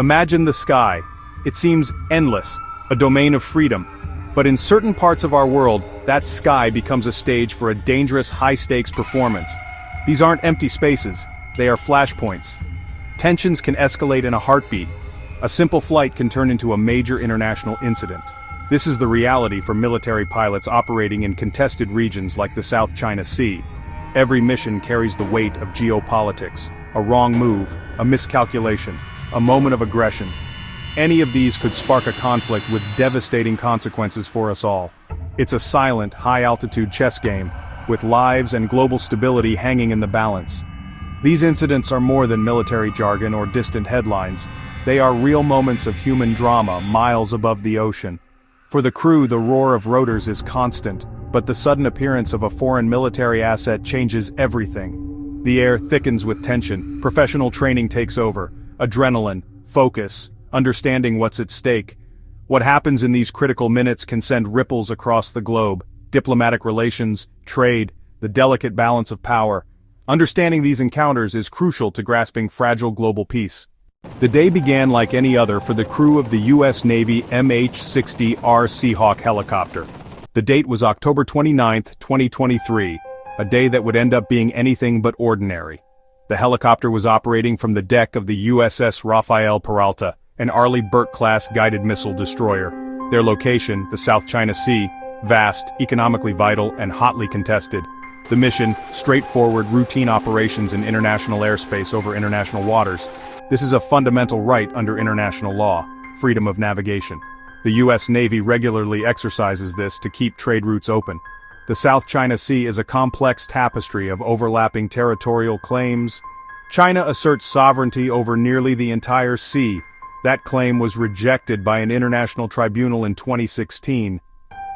Imagine the sky. It seems endless, a domain of freedom. But in certain parts of our world, that sky becomes a stage for a dangerous high-stakes performance. These aren't empty spaces, they are flashpoints. Tensions can escalate in a heartbeat. A simple flight can turn into a major international incident. This is the reality for military pilots operating in contested regions like the South China Sea. Every mission carries the weight of geopolitics. A wrong move, a miscalculation, a moment of aggression. Any of these could spark a conflict with devastating consequences for us all. It's a silent, high-altitude chess game, with lives and global stability hanging in the balance. These incidents are more than military jargon or distant headlines. They are real moments of human drama miles above the ocean. For the crew, the roar of rotors is constant, but the sudden appearance of a foreign military asset changes everything. The air thickens with tension, professional training takes over, adrenaline, focus, understanding what's at stake. What happens in these critical minutes can send ripples across the globe. Diplomatic relations, trade, the delicate balance of power. Understanding these encounters is crucial to grasping fragile global peace. The day began like any other for the crew of the U.S. Navy MH-60R Seahawk helicopter. The date was October 29, 2023, a day that would end up being anything but ordinary. The helicopter was operating from the deck of the USS Rafael Peralta, an Arleigh Burke-class guided missile destroyer. Their location, the South China Sea, vast, economically vital, and hotly contested. The mission, straightforward, routine operations in international airspace over international waters. This is a fundamental right under international law, freedom of navigation. The U.S. Navy regularly exercises this to keep trade routes open. The South China Sea is a complex tapestry of overlapping territorial claims. China asserts sovereignty over nearly the entire sea. That claim was rejected by an international tribunal in 2016.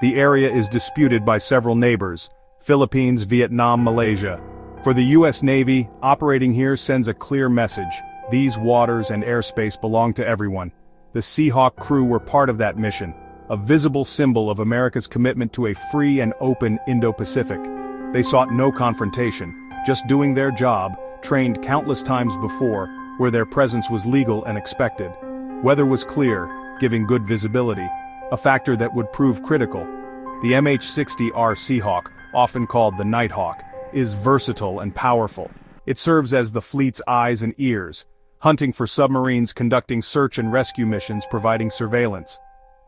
The area is disputed by several neighbors: Philippines, Vietnam, Malaysia. For the U.S. Navy, operating here sends a clear message. These waters and airspace belong to everyone. The Seahawk crew were part of that mission, a visible symbol of America's commitment to a free and open Indo-Pacific. They sought no confrontation, just doing their job, trained countless times before, where their presence was legal and expected. Weather was clear, giving good visibility, a factor that would prove critical. The MH-60R Seahawk, often called the Nighthawk, is versatile and powerful. It serves as the fleet's eyes and ears, hunting for submarines, conducting search and rescue missions, providing surveillance.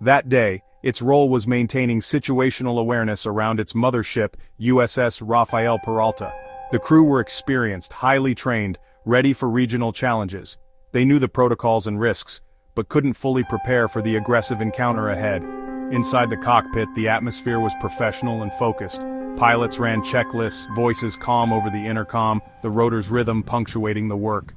That day, its role was maintaining situational awareness around its mothership, USS Rafael Peralta. The crew were experienced, highly trained, ready for regional challenges. They knew the protocols and risks, but couldn't fully prepare for the aggressive encounter ahead. Inside the cockpit, the atmosphere was professional and focused. Pilots ran checklists, voices calm over the intercom, the rotor's rhythm punctuating the work.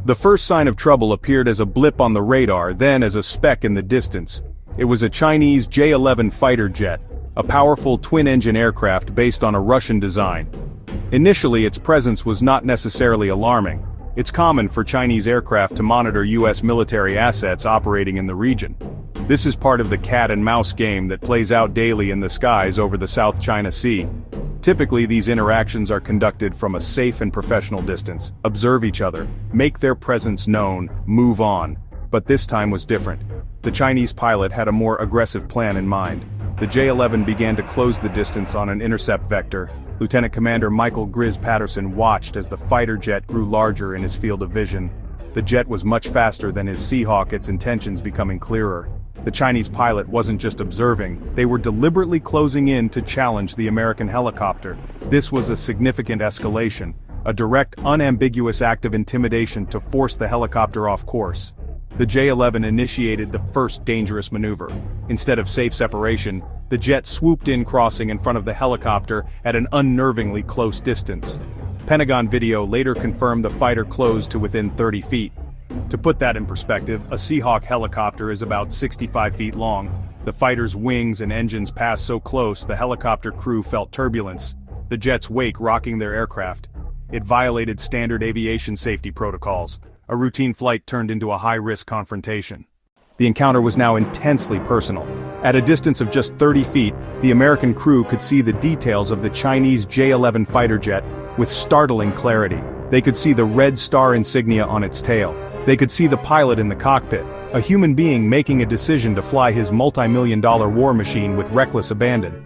The first sign of trouble appeared as a blip on the radar, then as a speck in the distance. It was a Chinese J-11 fighter jet, a powerful twin-engine aircraft based on a Russian design. Initially, its presence was not necessarily alarming. It's common for Chinese aircraft to monitor U.S. military assets operating in the region. This is part of the cat-and-mouse game that plays out daily in the skies over the South China Sea. Typically, these interactions are conducted from a safe and professional distance. Observe each other, make their presence known, move on. But this time was different. The Chinese pilot had a more aggressive plan in mind. The J-11 began to close the distance on an intercept vector. Lieutenant Commander Michael Grizz Patterson watched as the fighter jet grew larger in his field of vision. The jet was much faster than his Seahawk, its intentions becoming clearer. The Chinese pilot wasn't just observing, they were deliberately closing in to challenge the American helicopter. This was a significant escalation, a direct, unambiguous act of intimidation to force the helicopter off course. The J-11 initiated the first dangerous maneuver. Instead of safe separation, the jet swooped in, crossing in front of the helicopter at an unnervingly close distance. Pentagon video later confirmed the fighter closed to within 30 feet. To put that in perspective, a Seahawk helicopter is about 65 feet long. The fighter's wings and engines passed so close the helicopter crew felt turbulence, the jet's wake rocking their aircraft. It violated standard aviation safety protocols. A routine flight turned into a high-risk confrontation. The encounter was now intensely personal. At a distance of just 30 feet, the American crew could see the details of the Chinese J-11 fighter jet with startling clarity. They could see the red star insignia on its tail, They could see the pilot in the cockpit, a human being making a decision to fly his multi-million-dollar war machine with reckless abandon.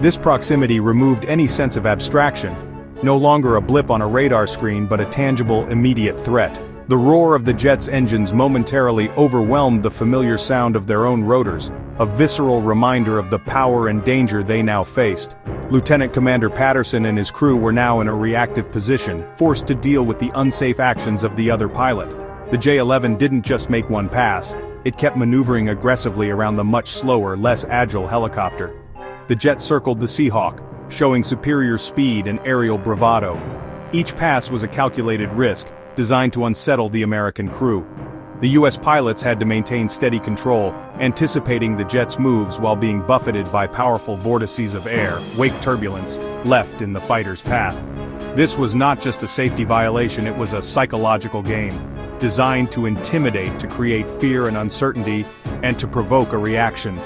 This proximity removed any sense of abstraction, no longer a blip on a radar screen but a tangible, immediate threat. The roar of the jet's engines momentarily overwhelmed the familiar sound of their own rotors, a visceral reminder of the power and danger they now faced. Lieutenant Commander Patterson and his crew were now in a reactive position, forced to deal with the unsafe actions of the other pilot. The J-11 didn't just make one pass, it kept maneuvering aggressively around the much slower, less agile helicopter. The jet circled the Seahawk, showing superior speed and aerial bravado. Each pass was a calculated risk, designed to unsettle the American crew. The US pilots had to maintain steady control, anticipating the jet's moves while being buffeted by powerful vortices of air, wake turbulence, left in the fighter's path. This was not just a safety violation, it was a psychological game, designed to intimidate, to create fear and uncertainty, and to provoke a reaction.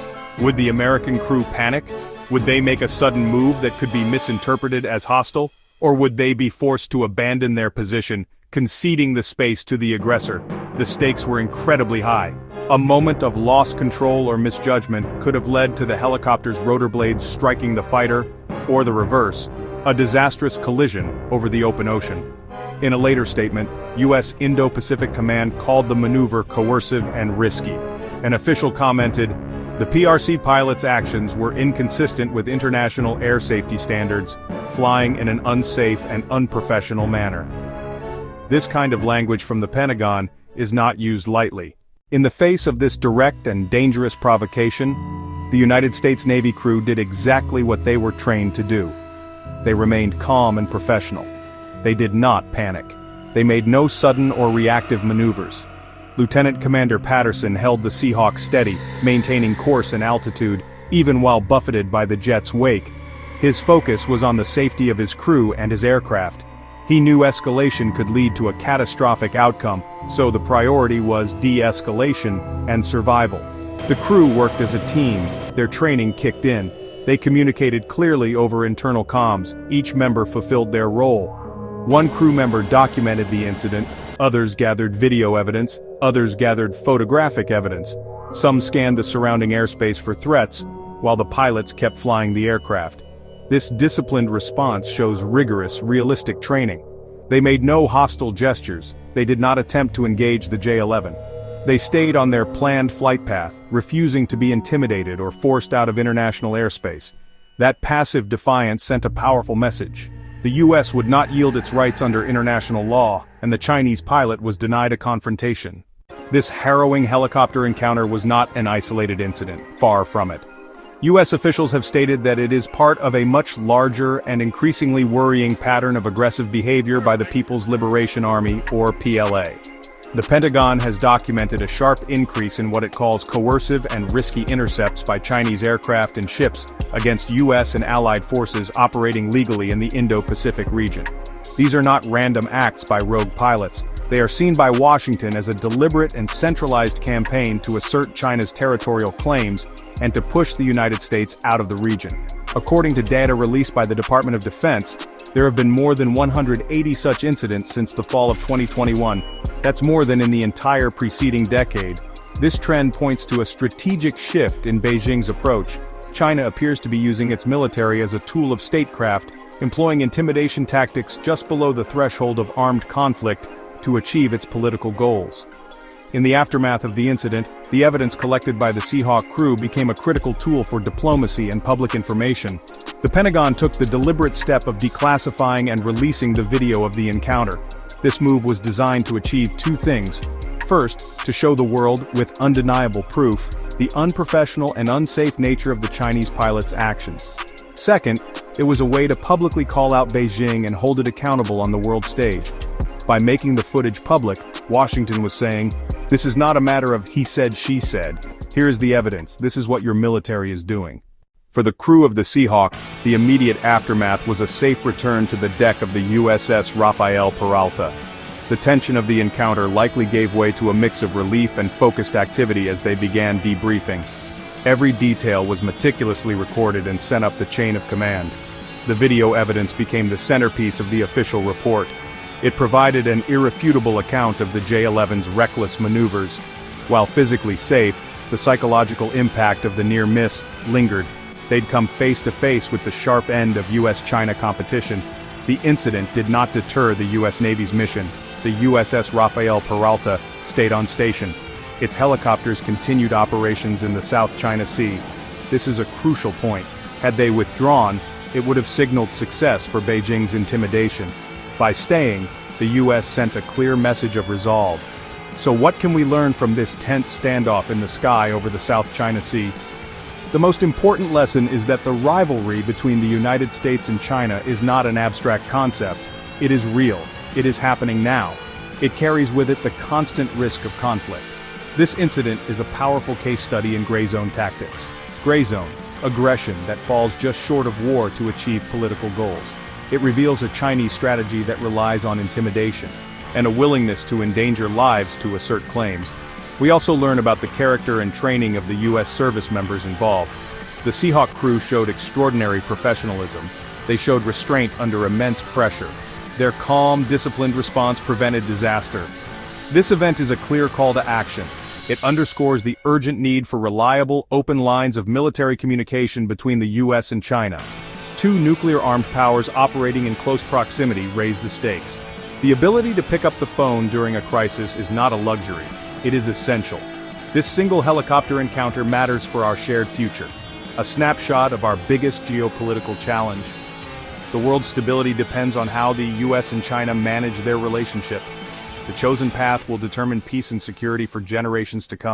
Would the American crew panic? Would they make a sudden move that could be misinterpreted as hostile? Or would they be forced to abandon their position, conceding the space to the aggressor? The stakes were incredibly high. A moment of lost control or misjudgment could have led to the helicopter's rotor blades striking the fighter, or the reverse, a disastrous collision over the open ocean. In a later statement, U.S. Indo-Pacific Command called the maneuver coercive and risky. An official commented, "The PRC pilot's actions were inconsistent with international air safety standards, flying in an unsafe and unprofessional manner." This kind of language from the Pentagon is not used lightly. In the face of this direct and dangerous provocation, the United States Navy crew did exactly what they were trained to do. They remained calm and professional. They did not panic. They made no sudden or reactive maneuvers. Lieutenant Commander Patterson held the Seahawk steady, maintaining course and altitude, even while buffeted by the jet's wake. His focus was on the safety of his crew and his aircraft. He knew escalation could lead to a catastrophic outcome, so the priority was de-escalation and survival. The crew worked as a team, their training kicked in. They communicated clearly over internal comms, each member fulfilled their role. One crew member documented the incident, others gathered video evidence, others gathered photographic evidence. Some scanned the surrounding airspace for threats, while the pilots kept flying the aircraft. This disciplined response shows rigorous, realistic training. They made no hostile gestures, they did not attempt to engage the J-11. They stayed on their planned flight path, refusing to be intimidated or forced out of international airspace. That passive defiance sent a powerful message. The US would not yield its rights under international law, and the Chinese pilot was denied a confrontation. This harrowing helicopter encounter was not an isolated incident, far from it. US officials have stated that it is part of a much larger and increasingly worrying pattern of aggressive behavior by the People's Liberation Army, or PLA. The Pentagon has documented a sharp increase in what it calls coercive and risky intercepts by Chinese aircraft and ships against US and allied forces operating legally in the Indo-Pacific region. These are not random acts by rogue pilots. They are seen by Washington as a deliberate and centralized campaign to assert China's territorial claims and to push the United States out of the region. According to data released by the Department of Defense, there have been more than 180 such incidents since the fall of 2021. That's more than in the entire preceding decade. This trend points to a strategic shift in Beijing's approach. China appears to be using its military as a tool of statecraft, employing intimidation tactics just below the threshold of armed conflict to achieve its political goals. In the aftermath of the incident, the evidence collected by the Seahawk crew became a critical tool for diplomacy and public information. The Pentagon took the deliberate step of declassifying and releasing the video of the encounter. This move was designed to achieve two things. First, to show the world, with undeniable proof, the unprofessional and unsafe nature of the Chinese pilot's actions. Second, it was a way to publicly call out Beijing and hold it accountable on the world stage. By making the footage public, Washington was saying, "This is not a matter of he said, she said. Here is the evidence, this is what your military is doing." For the crew of the Seahawk, the immediate aftermath was a safe return to the deck of the USS Rafael Peralta. The tension of the encounter likely gave way to a mix of relief and focused activity as they began debriefing. Every detail was meticulously recorded and sent up the chain of command. The video evidence became the centerpiece of the official report. It provided an irrefutable account of the J-11's reckless maneuvers. While physically safe, the psychological impact of the near miss lingered. They'd come face to face with the sharp end of US-China competition. The incident did not deter the US Navy's mission. The USS Rafael Peralta stayed on station. Its helicopters continued operations in the South China Sea. This is a crucial point. Had they withdrawn, it would have signaled success for Beijing's intimidation. By staying, the US sent a clear message of resolve. So what can we learn from this tense standoff in the sky over the South China Sea? The most important lesson is that the rivalry between the United States and China is not an abstract concept. It is real. It is happening now. It carries with it the constant risk of conflict. This incident is a powerful case study in gray zone tactics. Gray zone, aggression that falls just short of war to achieve political goals. It reveals a Chinese strategy that relies on intimidation, and a willingness to endanger lives to assert claims. We also learn about the character and training of the US service members involved. The Seahawk crew showed extraordinary professionalism. They showed restraint under immense pressure. Their calm, disciplined response prevented disaster. This event is a clear call to action. It underscores the urgent need for reliable, open lines of military communication between the US and China. Two nuclear-armed powers operating in close proximity raise the stakes. The ability to pick up the phone during a crisis is not a luxury. It is essential. This single helicopter encounter matters for our shared future. A snapshot of our biggest geopolitical challenge. The world's stability depends on how the US and China manage their relationship. The chosen path will determine peace and security for generations to come.